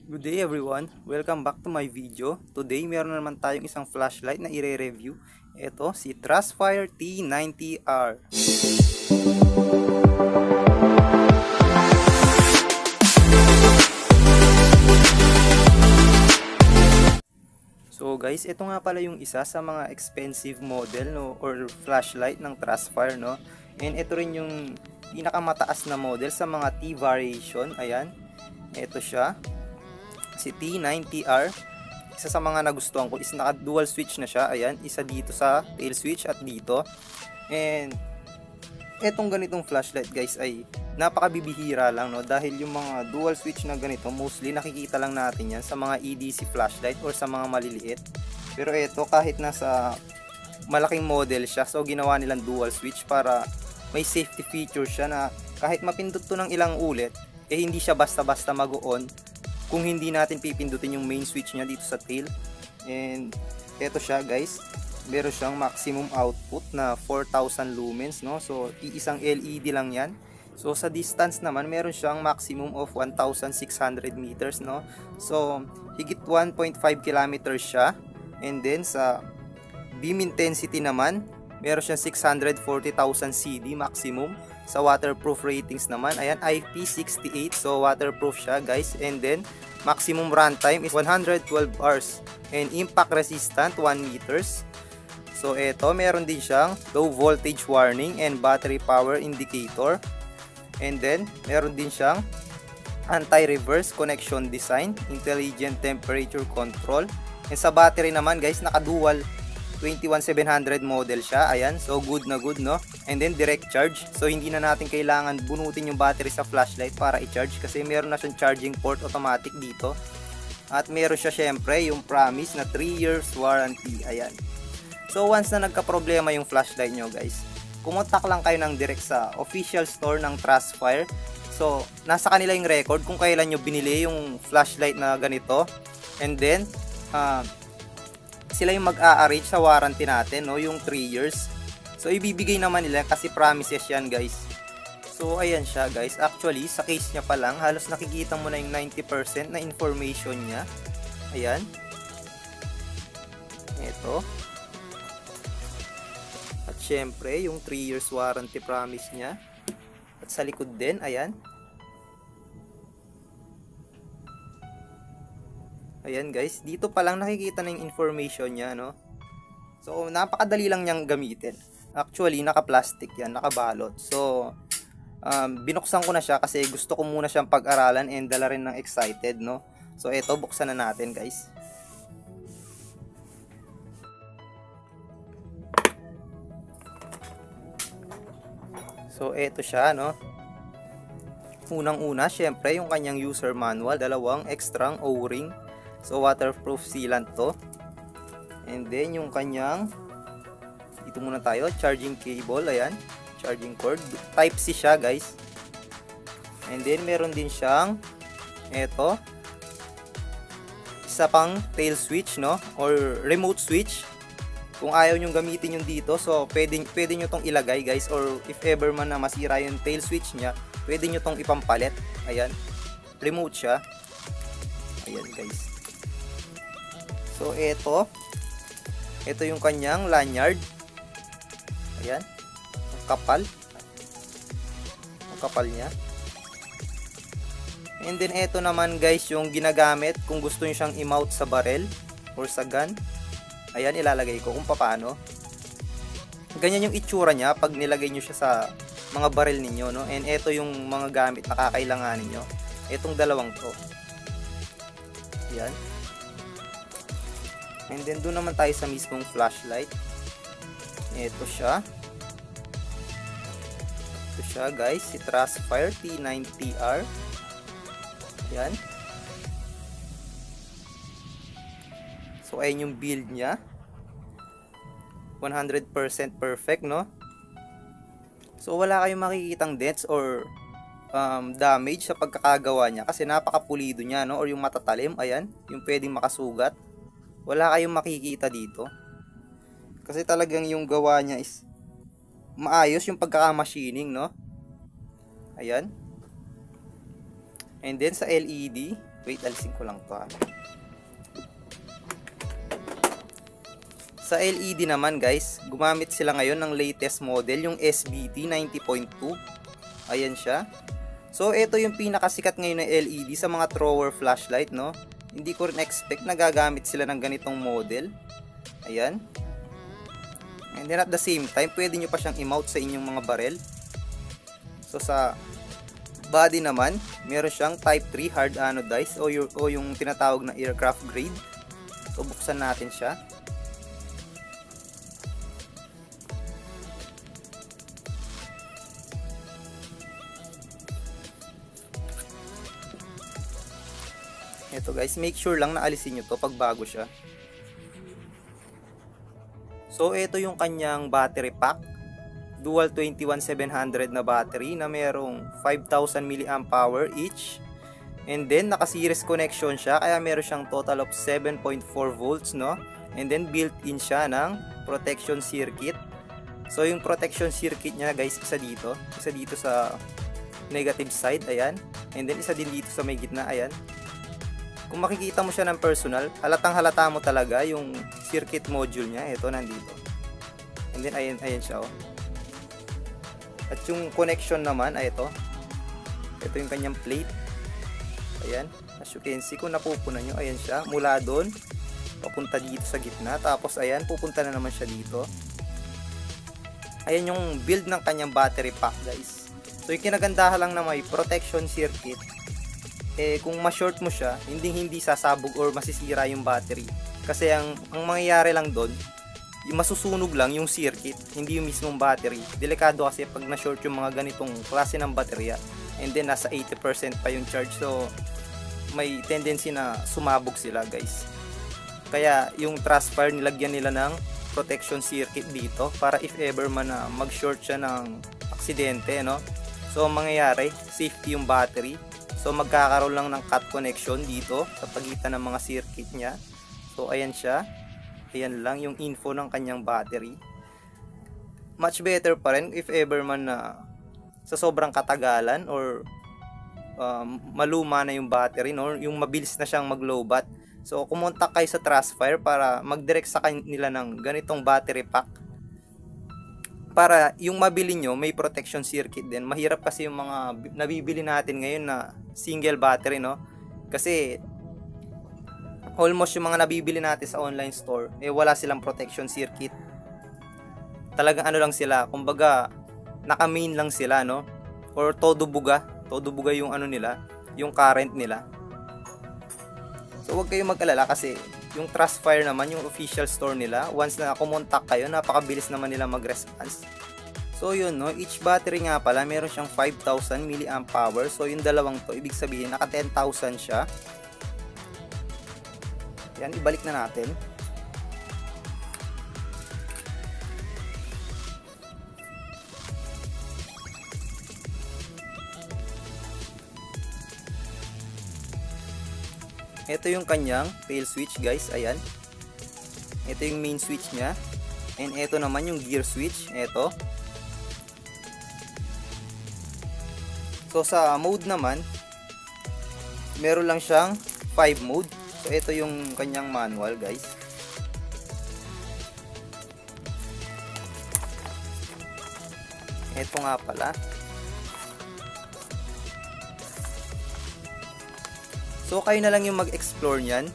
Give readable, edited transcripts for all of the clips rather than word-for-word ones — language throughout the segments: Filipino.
Good day everyone! Welcome back to my video. Today meron na naman tayong isang flashlight na i-review. Ito si Trustfire T90R. So guys, ito nga pala yung isa sa mga expensive model or flashlight ng Trustfire, no. And ito rin yung pinakamataas na model sa mga T variation. Ayan. Ito siya. Si T90R, isa sa mga nagustuhan ko is naka dual switch na siya. Ayan, isa dito sa tail switch at dito. And etong ganitong flashlight guys ay napakabibihira lang, no, dahil yung mga dual switch na ganito mostly nakikita lang natin yan sa mga EDC flashlight or sa mga maliliit. Pero ito kahit nasa malaking model siya, so ginawa nilang dual switch para may safety feature siya na kahit mapindot to ng ilang ulit hindi siya basta-basta mag-on kung hindi natin pipindutin yung main switch niya dito sa tail. And eto siya guys, meron siyang maximum output na 4,000 lumens, no. So iisang LED lang yan. So sa distance naman meron siyang maximum of 1,600 meters, no. So higit 1.5 kilometers siya. And then sa beam intensity naman meron siyang 640,000 CD maximum. Sa waterproof ratings naman, ayan, IP68, so waterproof siya guys. And then maximum runtime is 112 hours and impact resistant 1 meters. So eto, meron din siyang low voltage warning and battery power indicator. And then meron din siyang anti-reverse connection design, intelligent temperature control. And sa battery naman guys, naka-dual 21700 model siya. Ayan, so good na good, no. And then direct charge, so hindi na natin kailangan bunutin yung battery sa flashlight para i-charge kasi meron na siyang charging port automatic dito. At meron siya syempre yung promise na 3 years warranty. Ayan, so once na nagka-problema yung flashlight nyo guys, kumontak lang kayo ng direct sa official store ng Trustfire. So nasa kanila yung record kung kailan nyo binili yung flashlight na ganito. And then sila yung mag-a-arrange sa warranty natin, no, yung 3 years. So ibibigay naman nila kasi promises yan guys. So ayan siya guys, actually sa case niya pa lang halos nakikita mo na yung 90% na information niya. Ayan, eto. At syempre yung 3 years warranty promise niya. At sa likod din, ayan. Ayan guys, dito pa lang nakikita na yung information niya, no. So napakadali lang niyang gamitin. Actually naka-plastic yan, nakabalot. So binuksan ko na siya kasi gusto ko muna siyang pag-aralan and dala rin ng excited, no. So eto, buksan na natin guys. So eto siya, no. Unang-una, syempre yung kanyang user manual, dalawang extra O-ring. So waterproof sealant to. And then yung kanyang, dito muna tayo, charging cable. Ayan, charging cord, type C siya guys. And then meron din siyang eto, isa pang tail switch, no, or remote switch. Kung ayaw nyong gamitin yung dito, so pwede nyo tong ilagay guys, or if ever man na masira yung tail switch nya, pwede nyo tong ipampalit. Ayan, remote siya. Ayan guys. So ito yung kanyang lanyard. Ayan, ang kapal niya. And then ito naman guys yung ginagamit kung gusto nyo siyang i-mount sa barrel or sa gun. Ayan, ilalagay ko kung paano. Ganyan yung itsura niya pag nilagay nyo siya sa mga barrel ninyo, no? And ito yung mga gamit na kakailanganin nyo, itong dalawang to. Ayan. And then doon naman tayo sa mismong flashlight. Ito siya guys, si Trustfire T90R. Ayan. So ayan yung build niya, 100% perfect, no. So wala kayong makikitang dents or damage sa pagkakagawa niya kasi napakapulido niya, no, or yung matatalim, ayan, yung pwedeng makasugat. Wala kayong makikita dito. Kasi talagang yung gawa niya is maayos yung pagkakamachining, no. Ayan. And then sa LED, Wait, alisin ko lang to ha. Sa LED naman guys, gumamit sila ngayon ng latest model, yung SBT 90.2. Ayan siya. So ito yung pinakasikat ngayon na LED sa mga thrower flashlight, no? Hindi ko rin expect na gagamit sila ng ganitong model. Ayan. And then at the same time, pwede nyo pa siyang i-mount sa inyong mga barrel. So sa body naman, meron siyang type 3 hard anodized o yung tinatawag na aircraft grade. So buksan natin siya. Ito guys, make sure lang na alisin nyo to pag bago siya. So ito yung kanyang battery pack. Dual 21700 na battery na merong 5000 mAh each. And then naka-series connection siya, kaya meron siyang total of 7.4 volts, no? And then built-in siya ng protection circuit. So yung protection circuit niya guys, isa dito sa negative side, ayan. And then isa din dito sa may gitna, ayan. Kung makikita mo siya ng personal, halatang halata mo talaga yung circuit module niya. Ito nandito. And then ayan siya, oh. At yung connection naman ay ito. Ito yung kanyang plate. Ayan, as you can see, kung napupunan nyo, ayan siya, mula doon papunta dito sa gitna. Tapos ayan, pupunta na naman siya dito. Ayan yung build ng kanyang battery pack guys. So yung kinagandahan lang na may protection circuit, kung ma-short mo siya, hindi sasabog or masisira yung battery. Kasi ang mangyayari lang doon, masusunog lang yung circuit, hindi yung mismong battery. Delikado kasi pag na-short yung mga ganitong klase ng baterya, and then nasa 80% pa yung charge, so may tendency na sumabog sila guys. Kaya yung Trustfire, nilagyan nila ng protection circuit dito para if ever man na mag-short siya ng aksidente, no? So mangyayari, safety yung battery. So magkakaroon lang ng cut connection dito sa pagitan ng mga circuit niya. So ayan siya. Ayan lang yung info ng kanyang battery. Much better pa rin if ever man na sa sobrang katagalan or maluma na yung battery, no? Yung mabilis na siyang mag-lowbat. So kumontak kayo sa Trustfire para mag-direct sa kanila ng ganitong battery pack. Para yung mabili nyo, may protection circuit din. Mahirap kasi yung mga nabibili natin ngayon na single battery, no? Kasi almost yung mga nabibili natin sa online store, wala silang protection circuit. Talagang ano lang sila, kumbaga naka-main lang sila, no? Or todo buga yung ano nila, yung current nila. So huwag kayong mag-alala kasi yung Trustfire naman, yung official store nila, once na kumontak kayo, napakabilis naman nila mag-response. So yun, no, each battery nga pala meron siyang 5000 mAh. So yung dalawang to, ibig sabihin naka 10,000 siya. Yan, ibalik na natin. Ito yung kanyang tail switch guys, ayan. Ito yung main switch niya. And ito naman yung gear switch, ito. So sa mode naman, meron lang siyang 5 mode. So ito yung kanyang manual guys. Ito nga pala. So kayo na lang yung mag-explore niyan.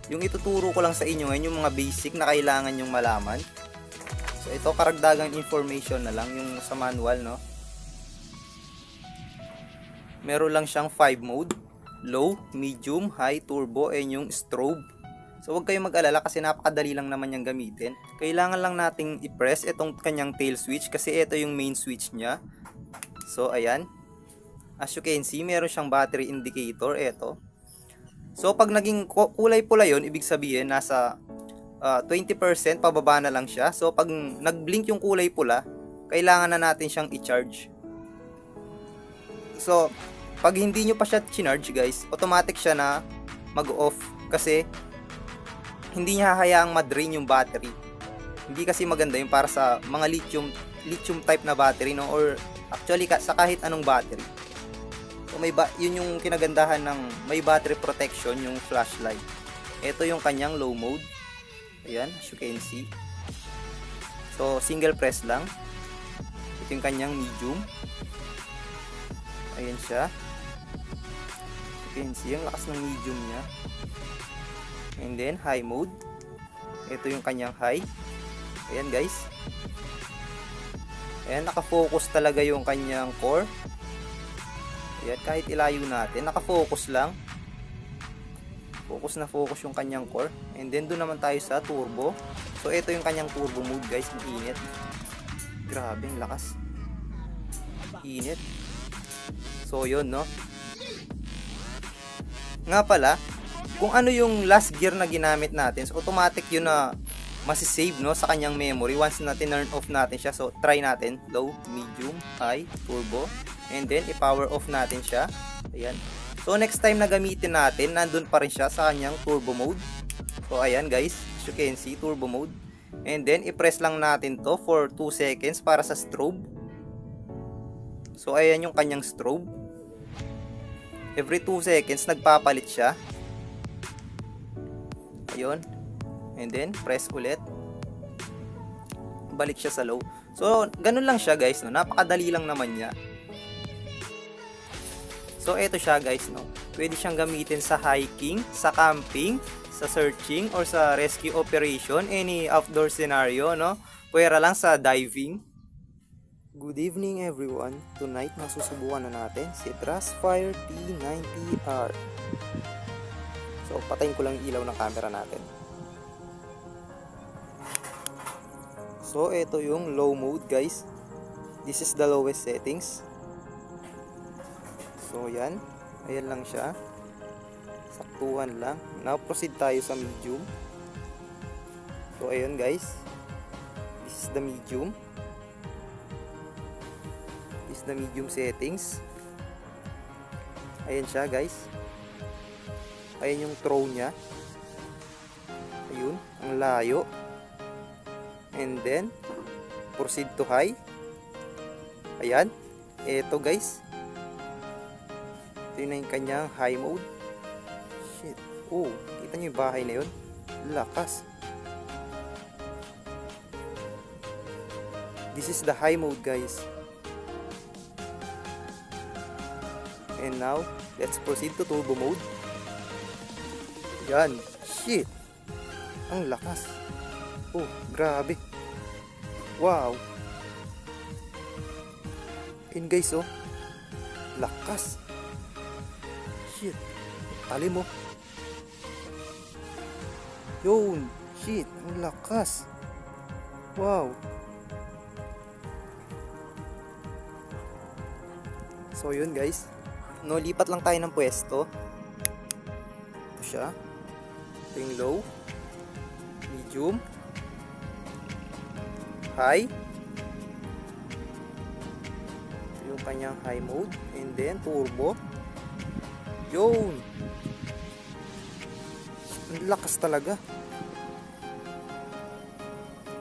Yung ituturo ko lang sa inyo ngayon, yung mga basic na kailangan yung malaman. So ito, karagdagang information na lang yung sa manual, no. Meron lang siyang 5 mode: low, medium, high, turbo, and yung strobe. So huwag kayong mag-alala kasi napakadali lang naman yung gamitin. Kailangan lang nating i-press itong kanyang tail switch kasi ito yung main switch niya. So ayan. As you can see, meron siyang battery indicator, ito. So pag naging kulay pula yon, ibig sabihin nasa 20% pababa na lang siya. So pag nag-blink yung kulay pula, kailangan na natin siyang i-charge. So pag hindi nyo pa siya charge guys, automatic siya na mag-off kasi hindi niya hahayaang ma-drain yung battery. Hindi kasi maganda yung para sa mga lithium type na battery, no, or actually sa kahit anong battery. So yun yung kinagandahan ng may battery protection yung flashlight. Ito yung kanyang low mode. Ayan, as you can see. So single press lang. Ito yung kanyang medium. Ayan siya. You can see ang lakas ng medium niya. And then high mode. Ito yung kanyang high. Ayan guys. Ayan, nakafocus talaga yung kanyang core. Ayan, kahit ilayo natin, nakafocus lang. Focus na focus yung kanyang core. And then doon naman tayo sa turbo. So ito yung kanyang turbo mode guys, ang init. Grabe, ang lakas. Init. So yun, no? Nga pala, kung ano yung last gear na ginamit natin, so automatic yun na masisave, no, sa kanyang memory once na tinurn off natin siya. So try natin, low, medium, high, turbo, and then i-power off natin siya. Ayan. So next time na gamitin natin, nandun pa rin siya sa kanyang turbo mode. So ayan guys, as you can see, turbo mode. And then i-press lang natin to for 2 seconds para sa strobe. So ayan yung kanyang strobe. Every 2 seconds nagpapalit siya. Ayun. And then press ulit. Balik siya sa low. So ganun lang siya guys, no. Napakadali lang naman niya. So ito siya guys, no. Pwede siyang gamitin sa hiking, sa camping, sa searching, or sa rescue operation, any outdoor scenario, no. Pwera lang sa diving. Good evening everyone. Tonight masusubukan na natin si Trustfire T90R. So patayin ko lang yung ilaw ng camera natin. So ito yung low mode guys. This is the lowest settings. So yan, ayan lang siya. Saktuhan lang. Now proceed tayo sa medium. So ayun guys. This is the medium. This is the medium settings. Ayan siya guys. Ayan yung throw niya. Ayun, ang layo. And then proceed to high. Ayan. Ito guys. Ito na yung kanyang high mode. Shit. Oh, kita nyo yung bahay na yun. Lakas. This is the high mode guys. And now, let's proceed to turbo mode. Yan. Shit. Ang lakas. Oh, grabe. Wow. And guys, oh. Lakas. Shit. Talim mo. Yun. Shit. Ang lakas. Wow. So yun guys. No, lipat lang tayo ng pwesto. Ito siya. Ito yung low. Medium. High. Ito yung kanyang high mode. And then turbo. Yun. Ang lakas talaga.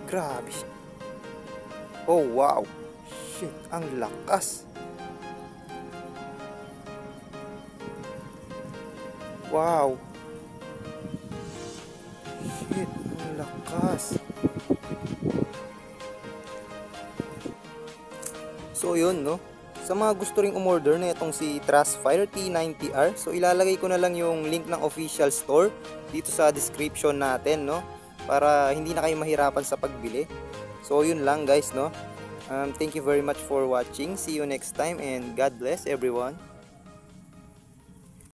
Grabe. Oh wow. Shit. Ang lakas. Wow. Shit, ang lakas. So yun, no. Sa mga gusto ring umorder na itong si Trustfire T90R, so ilalagay ko na lang yung link ng official store dito sa description natin, no, para hindi na kayo mahirapan sa pagbili. So yun lang guys, no. Thank you very much for watching. See you next time and God bless everyone.